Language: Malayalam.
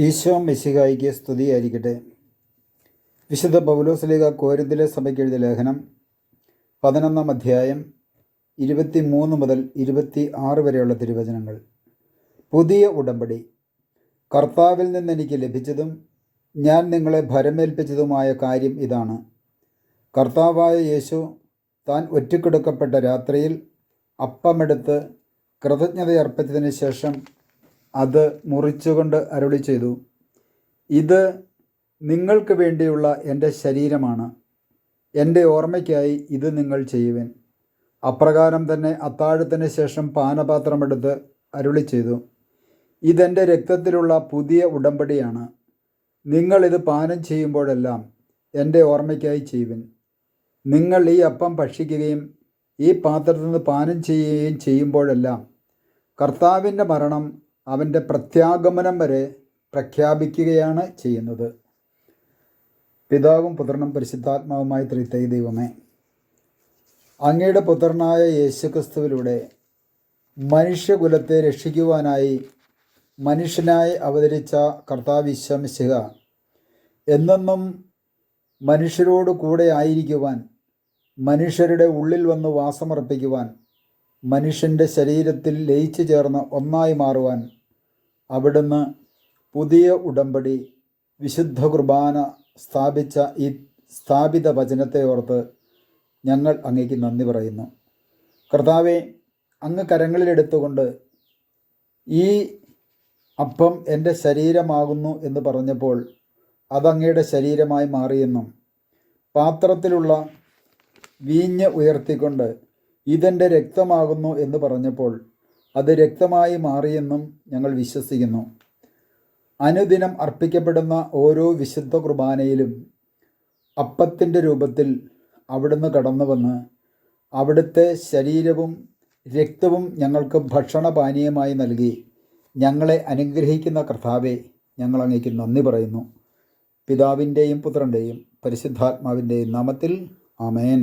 ഈശോ മിശിഹായിക്ക് സ്തുതിയായിരിക്കട്ടെ. വിശുദ്ധ പൗലോസ്ലീഹ കോരിന്തിലെ സഭയ്ക്ക് എഴുതിയ ലേഖനം 11-ാം അധ്യായം 23 മുതൽ 26 വരെയുള്ള തിരുവചനങ്ങൾ. പുതിയ ഉടമ്പടി. കർത്താവിൽ നിന്ന് എനിക്ക് ലഭിച്ചതും ഞാൻ നിങ്ങളെ ഭരമേൽപ്പിച്ചതുമായ കാര്യം ഇതാണ്: കർത്താവായ യേശു താൻ ഒറ്റിക്കൊടുക്കപ്പെട്ട രാത്രിയിൽ അപ്പമെടുത്ത് കൃതജ്ഞതയർപ്പിച്ചതിന് ശേഷം അത് മുറിച്ചുകൊണ്ട് അരുളി ചെയ്തു, ഇത് നിങ്ങൾക്ക് വേണ്ടിയുള്ള എൻ്റെ ശരീരമാണ്, എൻ്റെ ഓർമ്മയ്ക്കായി ഇത് നിങ്ങൾ ചെയ്യുവിൻ. അപ്രകാരം തന്നെ അത്താഴത്തിന് ശേഷം പാനപാത്രമെടുത്ത് അരുളി ചെയ്തു, ഇതെൻ്റെ രക്തത്തിലുള്ള പുതിയ ഉടമ്പടിയാണ്. നിങ്ങളിത് പാനം ചെയ്യുമ്പോഴെല്ലാം എൻ്റെ ഓർമ്മയ്ക്കായി ചെയ്യുവിൻ. നിങ്ങൾ ഈ അപ്പം ഭക്ഷിക്കുകയും ഈ പാത്രത്തിൽ നിന്ന് പാനം ചെയ്യുകയും ചെയ്യുമ്പോഴെല്ലാം കർത്താവിൻ്റെ മരണം അവൻ്റെ പ്രത്യാഗമനം വരെ പ്രഖ്യാപിക്കുകയാണ് ചെയ്യുന്നത്. പിതാവും പുത്രനും പരിശുദ്ധാത്മാവുമായ ത്രിത്വൈക ദൈവമേ, അങ്ങയുടെ പുത്രനായ യേശുക്രിസ്തുവിലൂടെ മനുഷ്യകുലത്തെ രക്ഷിക്കുവാനായി മനുഷ്യനായി അവതരിച്ച കർത്താവ് ഈശോ മിശിഹ എന്നെന്നും മനുഷ്യരോട് കൂടെ ആയിരിക്കുവാൻ, മനുഷ്യരുടെ ഉള്ളിൽ വന്ന് വാസമർപ്പിക്കുവാൻ, മനുഷ്യൻ്റെ ശരീരത്തിൽ ലയിച്ചു ചേർന്ന് ഒന്നായി മാറുവാൻ അവിടുന്ന് പുതിയ ഉടമ്പടി വിശുദ്ധ കുർബാന സ്ഥാപിച്ച ഈ സ്ഥാപിത വചനത്തെ ഓർത്ത് ഞങ്ങൾ അങ്ങേക്ക് നന്ദി പറയുന്നു. കർത്താവെ, അങ്ങ് കരങ്ങളിലെടുത്തുകൊണ്ട് ഈ അപ്പം എൻ്റെ ശരീരമാകുന്നു എന്ന് പറഞ്ഞപ്പോൾ അതങ്ങയുടെ ശരീരമായി മാറിയെന്നും, പാത്രത്തിലുള്ള വീഞ്ഞ് ഉയർത്തിക്കൊണ്ട് ഇതെൻ്റെ രക്തമാകുന്നു എന്ന് പറഞ്ഞപ്പോൾ അത് രക്തമായി മാറിയെന്നും ഞങ്ങൾ വിശ്വസിക്കുന്നു. അനുദിനം അർപ്പിക്കപ്പെടുന്ന ഓരോ വിശുദ്ധ കുർബാനയിലും അപ്പത്തിൻ്റെ രൂപത്തിൽ അവിടുന്ന് കടന്നു വന്ന് അവിടുത്തെ ശരീരവും രക്തവും ഞങ്ങൾക്ക് ഭക്ഷണപാനീയമായി നൽകി ഞങ്ങളെ അനുഗ്രഹിക്കുന്ന കർത്താവെ, ഞങ്ങൾ അങ്ങേക്ക് നന്ദി പറയുന്നു. പിതാവിൻ്റെയും പുത്രൻ്റെയും പരിശുദ്ധാത്മാവിൻ്റെയും നാമത്തിൽ ആമേൻ.